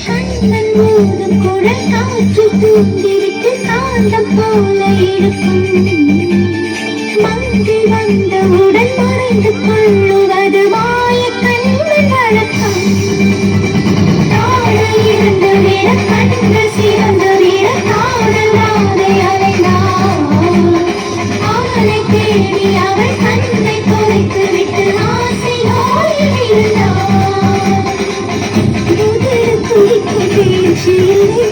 கண்ணன் மூடும் குழல் காற்று தூண்டிருக்கு காந்தம் போல இருக்கும் மங்கி வந்தவுடன் மறைந்து கொள்ளுவது மாய கண்ணின் வழக்கம் தாழ இருந்து விட கண்கள் சிறந்து விட காதல் வாதை அலைந்தாள் அவனை தேடி அவள் கண்ணை தொலைத்து விட்டு ஆசை நோயில் இருந்தாள் உதிர் துடிக்கும் பேச்சு இல்லை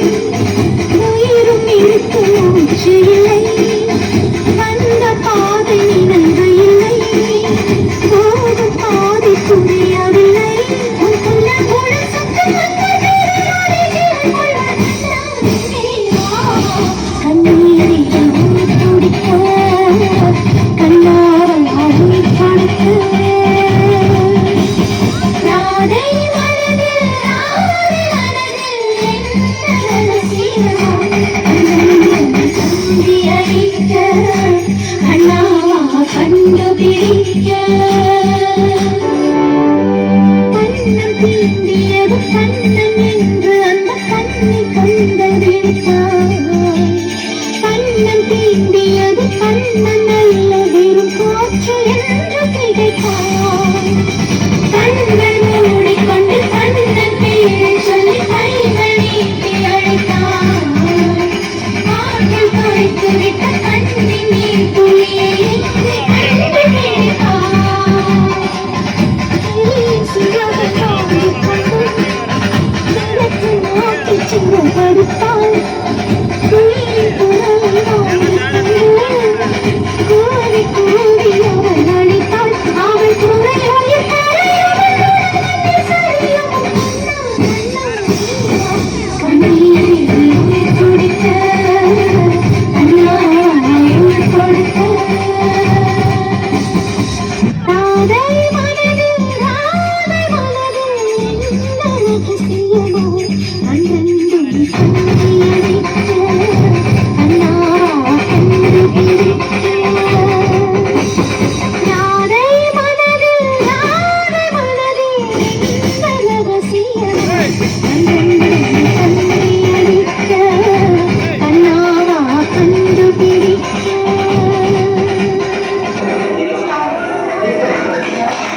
உயிரும் இருக்கும் மூச்சு இல்லை வந்த பாதை நினைவு இல்லை போகும் பாதை புரியவில்லை உள்ள உடல் சத்தம் கண்ணீரில் துடிக்க கண்ணாரல் ஆவி கொடுக்க ராதை மனதில் ராதை மனதில் என்ன சீரம் சந்தி அடிக்க கண்ணாவா கண்டுபிடிக்க கண்ணம் தீண்டியது கண்ணன் என்று அந்த கண்ணை கண்டறிந்தாய் கண்ணம் தீண்டிய